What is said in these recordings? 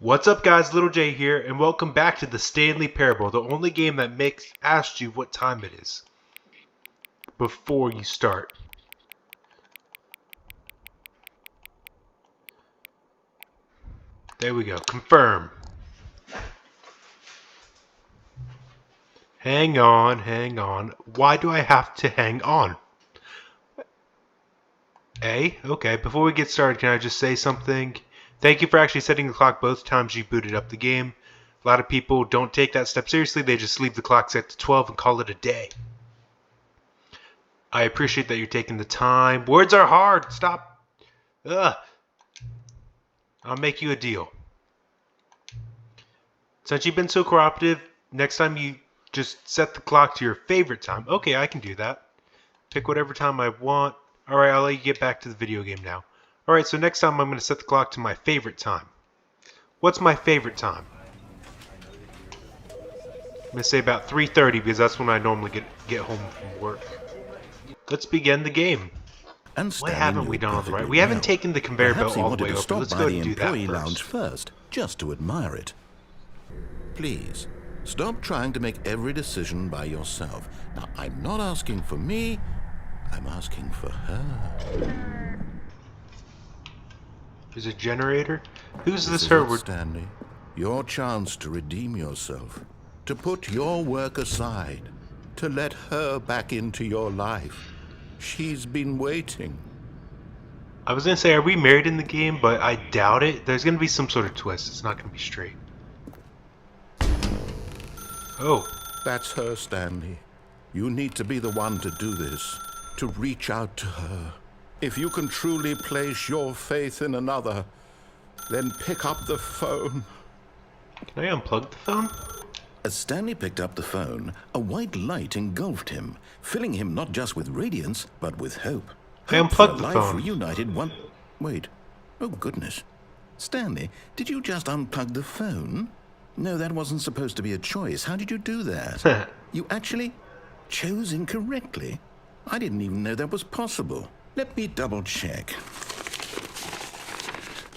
What's up guys, Little J here, and welcome back to the Stanley Parable, the only game that asks you what time it is before you start. There we go, confirm. Hang on. Why do I have to hang on? Okay, before we get started, can I just say something? Thank you for actually setting the clock both times you booted up the game. A lot of people don't take that step seriously. They just leave the clock set to 12 and call it a day. I appreciate that you're taking the time. Words are hard. Stop. Ugh. I'll make you a deal. Since you've been so cooperative, next time you just set the clock to your favorite time. Okay, I can do that. Pick whatever time I want. Alright, I'll let you get back to the video game now. Alright, so next time I'm going to set the clock to my favorite time. What's my favorite time? I'm going to say about 3:30 because that's when I normally get home from work. Let's begin the game. Why haven't we done all the right? We haven't taken the conveyor belt all the way over. Let's go and do that first, just to admire it. Please, stop trying to make every decision by yourself. Now, I'm not asking for me, I'm asking for her. There's a generator? Who's this her? Stanley, your chance to redeem yourself, to put your work aside, to let her back into your life. She's been waiting. I was going to say, are we married in the game? But I doubt it. There's going to be some sort of twist. It's not going to be straight. Oh. That's her, Stanley. You need to be the one to do this, to reach out to her. If you can truly place your faith in another, then pick up the phone. Can I unplug the phone? As Stanley picked up the phone, a white light engulfed him, filling him not just with radiance, but with hope. I unplugged the phone. Reunited one... Wait. Oh, goodness. Stanley, did you just unplug the phone? No, that wasn't supposed to be a choice. How did you do that? You actually chose incorrectly? I didn't even know that was possible. Let me double check.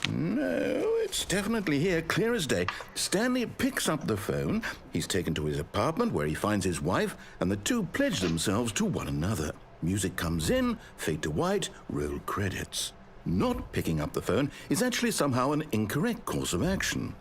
No, it's definitely here, clear as day. Stanley picks up the phone. He's taken to his apartment where he finds his wife, and the two pledge themselves to one another. Music comes in, fade to white, roll credits. Not picking up the phone is actually somehow an incorrect course of action.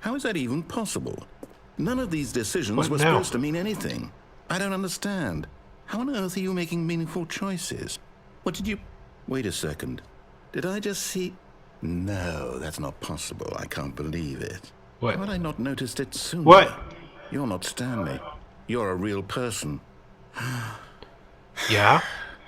How is that even possible? None of these decisions were supposed to mean anything. I don't understand. How on earth are you making meaningful choices? What did you... Wait a second. Did I just see... No, that's not possible. I can't believe it. What? How had I not noticed it sooner? What? You're not Stanley. You're a real person. Yeah?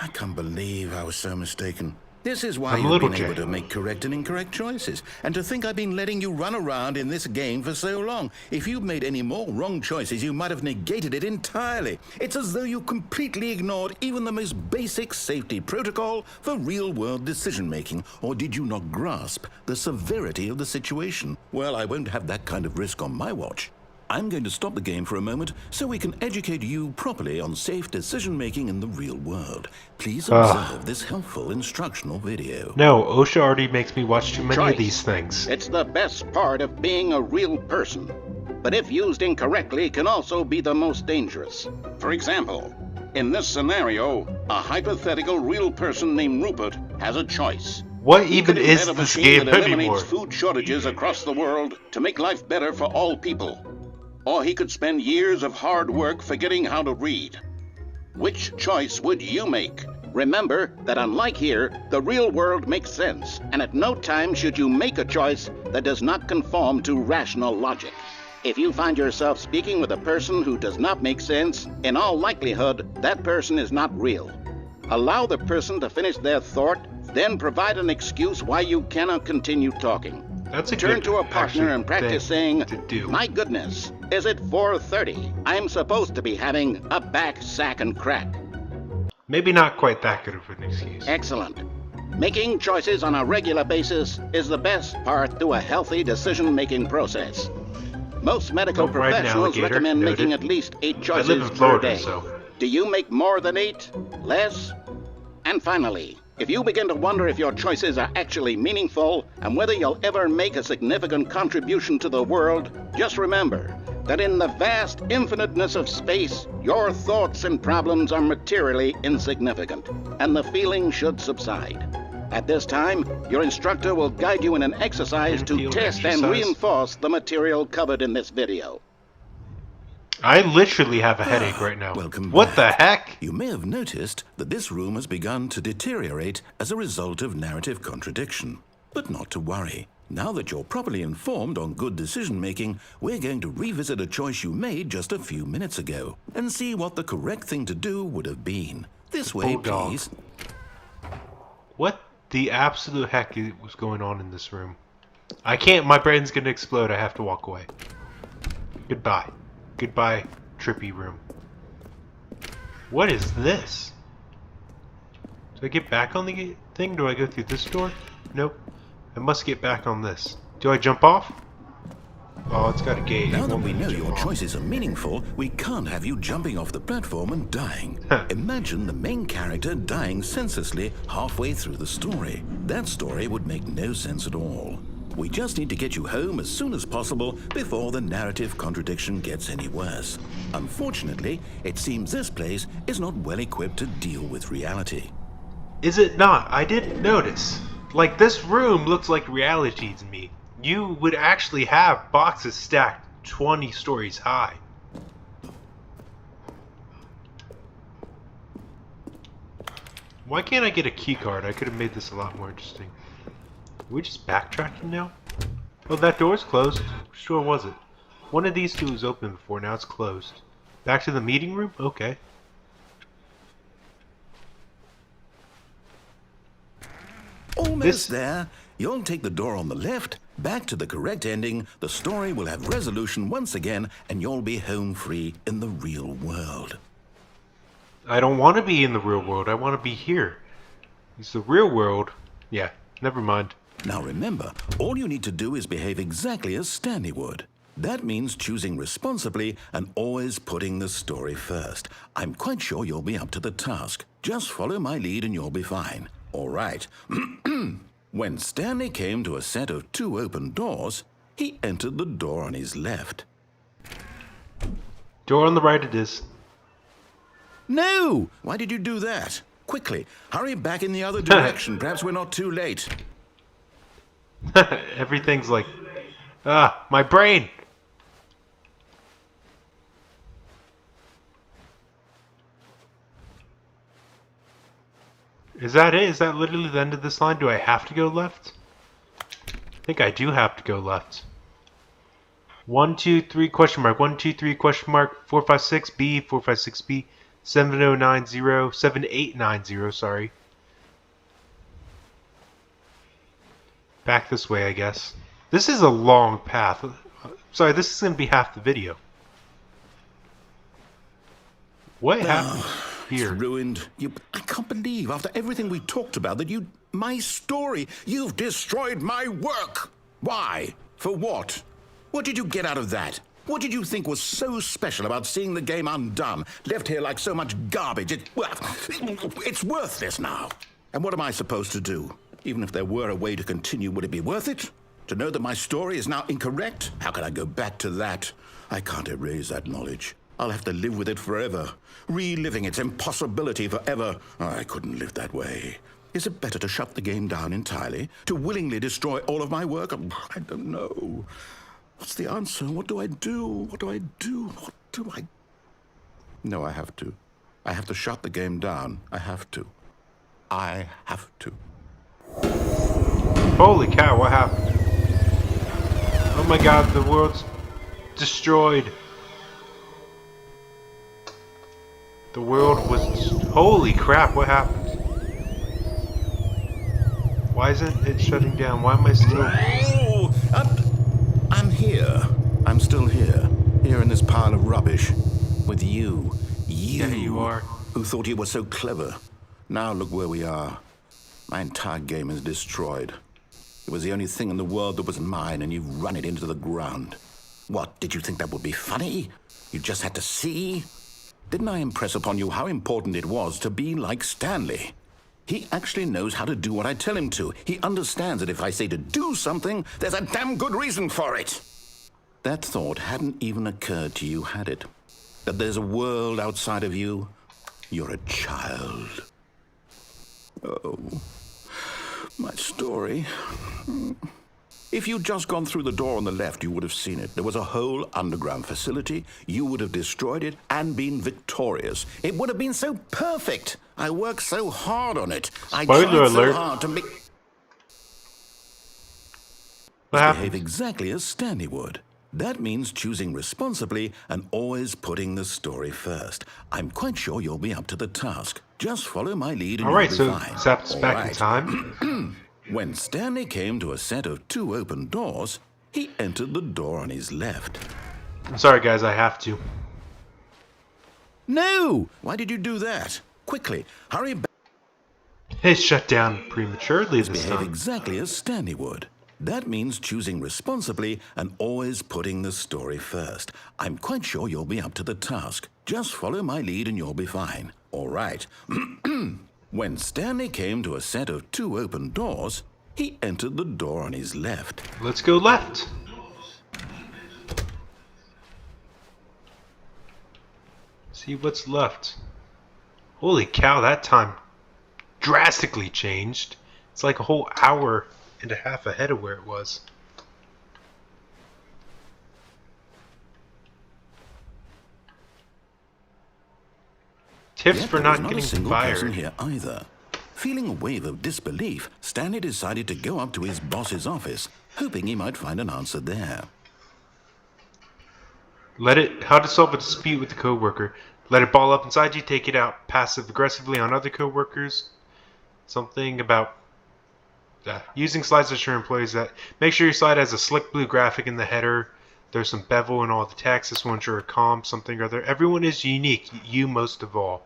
I can't believe I was so mistaken. This is why you've been able to make correct and incorrect choices. And to think I've been letting you run around in this game for so long. If you'd made any more wrong choices, you might have negated it entirely. It's as though you completely ignored even the most basic safety protocol for real-world decision-making. Or did you not grasp the severity of the situation? Well, I won't have that kind of risk on my watch. I'm going to stop the game for a moment so we can educate you properly on safe decision-making in the real world. Please observe this helpful instructional video. No, OSHA already makes me watch too many of these things. It's the best part of being a real person. But if used incorrectly, can also be the most dangerous. For example, in this scenario, a hypothetical real person named Rupert has a choice. What even is this game that anymore? eliminates food shortages across the world to make life better for all people. Or he could spend years of hard work forgetting how to read. Which choice would you make? Remember that unlike here, the real world makes sense, and at no time should you make a choice that does not conform to rational logic. If you find yourself speaking with a person who does not make sense, in all likelihood, that person is not real. Allow the person to finish their thought, then provide an excuse why you cannot continue talking. That's a Turn good, to a partner and practice saying, do. My goodness, is it 4:30? I'm supposed to be having a back, sack, and crack. Maybe not quite that good of an excuse. Excellent. Making choices on a regular basis is the best part to a healthy decision-making process. Most medical professionals recommend making at least 8 choices per day. So. Do you make more than 8? Less? And finally, If you begin to wonder if your choices are actually meaningful and whether you'll ever make a significant contribution to the world, just remember that in the vast infiniteness of space, your thoughts and problems are materially insignificant, and the feeling should subside. At this time, your instructor will guide you in an exercise to test and reinforce the material covered in this video. I literally have a headache right now. Welcome What back. the heck? You may have noticed that this room has begun to deteriorate as a result of narrative contradiction. But not to worry. Now that you're properly informed on good decision-making, we're going to revisit a choice you made just a few minutes ago and see what the correct thing to do would have been. This way, Bulldog. please. What the absolute heck was going on in this room? I can't. My brain's gonna explode. I have to walk away. Goodbye. Goodbye, trippy room. What is this? Do I get back on the thing? Do I go through this door? Nope. I must get back on this. Do I jump off? Oh, it's got a gate. Now that we know your choices are meaningful, we can't have you jumping off the platform and dying. Imagine the main character dying senselessly halfway through the story. That story would make no sense at all. We just need to get you home as soon as possible before the narrative contradiction gets any worse. Unfortunately, it seems this place is not well equipped to deal with reality. Is it not? I didn't notice. Like, this room looks like reality to me. You would actually have boxes stacked 20 stories high. Why can't I get a key card? I could have made this a lot more interesting. Are we just backtracking now? Oh, that door's closed. Which door was it? One of these two was open before, now it's closed. Back to the meeting room? Okay. Almost there. You'll take the door on the left, back to the correct ending, the story will have resolution once again, and you'll be home free in the real world. I don't want to be in the real world. I want to be here. It's the real world. Yeah, never mind. Now remember, all you need to do is behave exactly as Stanley would. That means choosing responsibly and always putting the story first. I'm quite sure you'll be up to the task. Just follow my lead and you'll be fine. All right. When Stanley came to a set of 2 open doors, he entered the door on his left. Door on the right it is. No! Why did you do that? Quickly, hurry back in the other direction. Perhaps we're not too late. Everything's like... Ah, my brain! Is that it? Is that literally the end of this line? Do I have to go left? I think I do have to go left. 1, 2, 3, question mark. 1, 2, 3, question mark. 4, 5, 6, B. 4, 5, 6, B. 7090. 7890, sorry. Back this way, I guess. This is a long path. Sorry, this is going to be half the video. What happened here? It's ruined. I can't believe, after everything we talked about, that my story, you've destroyed my work. Why? For what? What did you get out of that? What did you think was so special about seeing the game undone, left here like so much garbage? It's worthless now. And what am I supposed to do? Even if there were a way to continue, would it be worth it? To know that my story is now incorrect? How can I go back to that? I can't erase that knowledge. I'll have to live with it forever, reliving its impossibility forever. I couldn't live that way. Is it better to shut the game down entirely? To willingly destroy all of my work? I don't know. What's the answer? What do I do? What do I do? What do I... No, I have to. I have to shut the game down. I have to. I have to. Holy cow, what happened? Oh my god, the world's destroyed. The world was... Holy crap, what happened? Why isn't it shutting down? Why am I still... Oh, I'm here. I'm still here. Here in this pile of rubbish. With you. You. Yeah, you are. Who thought you were so clever. Now look where we are. My entire game is destroyed. It was the only thing in the world that was mine, and you've run it into the ground. What, did you think that would be funny? You just had to see? Didn't I impress upon you how important it was to be like Stanley? He actually knows how to do what I tell him to. He understands that if I say to do something, there's a damn good reason for it. That thought hadn't even occurred to you, had it? That there's a world outside of you? You're a child. Oh, my story. If you'd just gone through the door on the left, you would have seen it. There was a whole underground facility. You would have destroyed it and been victorious. It would have been so perfect. I worked so hard on it. I tried so hard to make... Behave exactly as Stanley would. That means choosing responsibly and always putting the story first. I'm quite sure you'll be up to the task. Just follow my lead and you'll be fine. Alright, so Zap's back in time. When Stanley came to a set of 2 open doors, he entered the door on his left. I'm sorry, guys, I have to. No! Why did you do that? Quickly, hurry back. It shut down prematurely this time. Behave exactly as Stanley would. That means choosing responsibly and always putting the story first. I'm quite sure you'll be up to the task. Just follow my lead and you'll be fine. All right. When Stanley came to a set of 2 open doors, he entered the door on his left. Let's go left. See what's left. Holy cow, that time drastically changed. It's like a whole hour and a half ahead of where it was. Tips for not getting fired. Here either. Feeling a wave of disbelief, Stanley decided to go up to his boss's office, hoping he might find an answer there. How to solve a dispute with a coworker. Let it ball up inside you, take it out passive-aggressively on other coworkers. Something about using slides to assure employees that make sure your slide has a slick blue graphic in the header. There's some bevel in all the text. This will ensure a calm something or other. Everyone is unique, you most of all.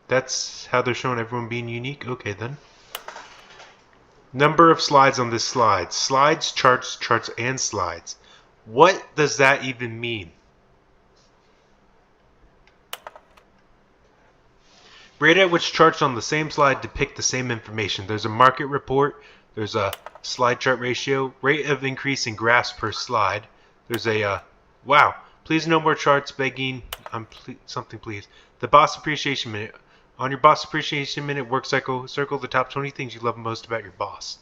That's how they're showing everyone being unique? Okay then. Number of slides on this slide. Slides, charts, charts, and slides. What does that even mean? Rate out which charts on the same slide depict the same information. There's a market report. There's a slide chart ratio. Rate of increase in graphs per slide. There's a, wow, please no more charts begging, something please. The boss appreciation minute. On your boss appreciation minute work cycle, circle the top 20 things you love most about your boss.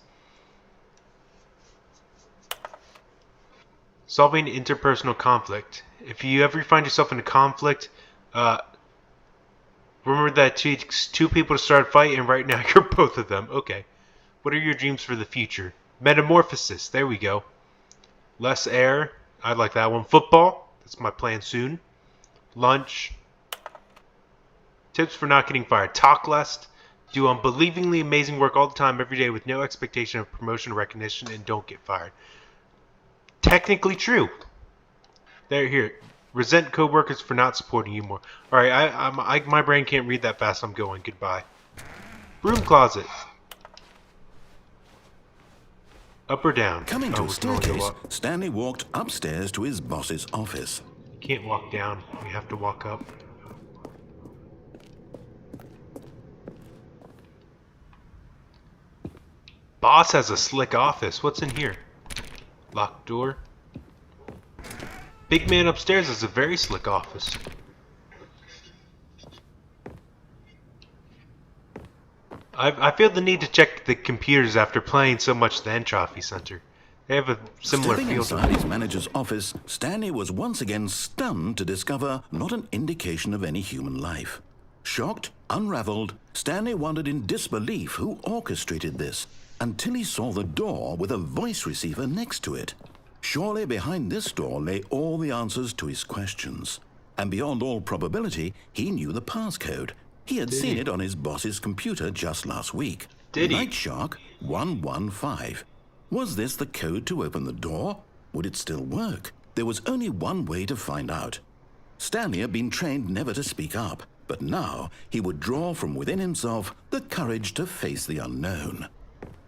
Solving interpersonal conflict. If you ever find yourself in a conflict, remember that it takes 2 people to start a fight, and right now you're both of them. Okay. What are your dreams for the future? Metamorphosis. There we go. Less air. I like that one. Football. That's my plan soon. Lunch. Tips for not getting fired. Talk less. Do unbelievingly amazing work all the time, every day, with no expectation of promotion or recognition, and don't get fired. Technically true. There, here. Resent coworkers for not supporting you more. All right, my brain can't read that fast. I'm going. Goodbye. Broom closet. Up or down? Coming to a staircase, Stanley walked upstairs to his boss's office. You can't walk down. You have to walk up. Boss has a slick office. What's in here? Locked door. Big man upstairs has a very slick office. I feel the need to check the computers after playing so much the Entropy Center. They have a similar Stepping feel inside to his manager's office, Stanley was once again stunned to discover not an indication of any human life. Shocked, unraveled, Stanley wondered in disbelief who orchestrated this, until he saw the door with a voice receiver next to it. Surely behind this door lay all the answers to his questions. And beyond all probability, he knew the passcode. He had seen it on his boss's computer just last week. Night Shark 115. Was this the code to open the door? Would it still work? There was only one way to find out. Stanley had been trained never to speak up, but now he would draw from within himself the courage to face the unknown.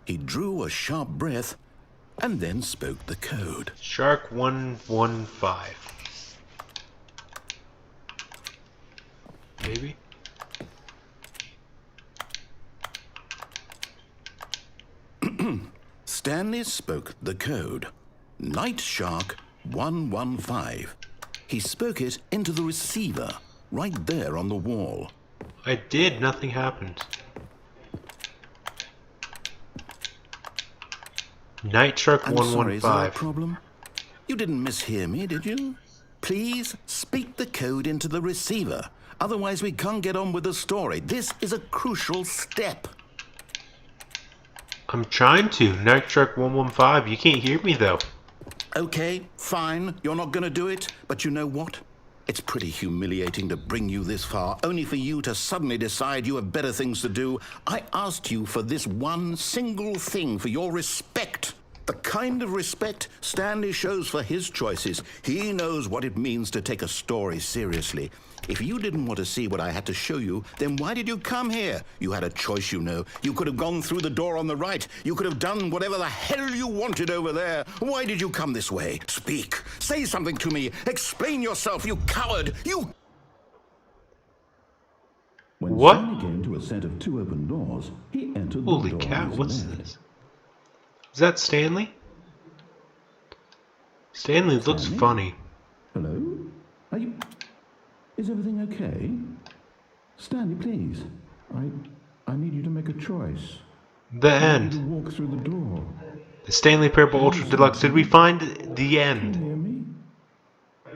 He drew a sharp breath and then spoke the code. Shark 115. Maybe? Stanley spoke the code. Night Shark 115. He spoke it into the receiver, right there on the wall. I did. Nothing happened. Night Shark I'm sorry, is there a 115. problem? You didn't mishear me, did you? Please speak the code into the receiver. Otherwise, we can't get on with the story. This is a crucial step. I'm trying to. Night Shark 115. You can't hear me, though. Okay, fine. You're not going to do it. But you know what? It's pretty humiliating to bring you this far, only for you to suddenly decide you have better things to do. I asked you for this one single thing, for your respect. The kind of respect Stanley shows for his choices. He knows what it means to take a story seriously. If you didn't want to see what I had to show you, then why did you come here? You had a choice, you know. You could have gone through the door on the right. You could have done whatever the hell you wanted over there. Why did you come this way? Speak. Say something to me. Explain yourself, you coward. You... When What? Stanley came to a set of 2 open doors, he entered Holy the door cow, on his what's left. this? Is that Stanley? Stanley looks Stanley? funny. Hello? Are you... Is everything okay? Stanley, please. I need you to make a choice. The I need you to end. walk through the door. The Stanley Parable Ultra Deluxe. Did we find the Can you end? hear me?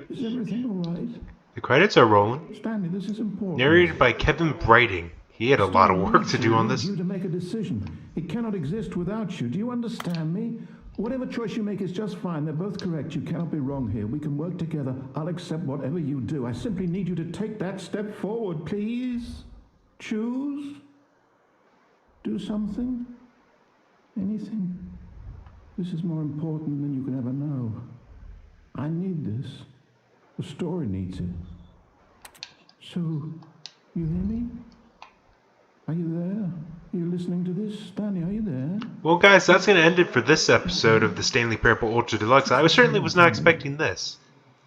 Is everything all right? The credits are rolling. Stanley, this is important. Narrated by Kevin Brighting. He had a lot of work to do on this. I need you to make a decision. It cannot exist without you. Do you understand me? Whatever choice you make is just fine. They're both correct. You cannot be wrong here. We can work together. I'll accept whatever you do. I simply need you to take that step forward, please. Choose. Do something. Anything. This is more important than you can ever know. I need this. The story needs it. So, you hear me? Are you there? Are you listening to this? Stanley, are you there? Well, guys, that's going to end it for this episode of the Stanley Parable Ultra Deluxe. I certainly was not expecting this.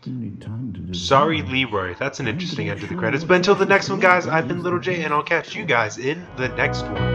You need time to do. Sorry, Leroy. That's an interesting end to the credits. But until the next one, guys, I've been Little J, and I'll catch you guys in the next one.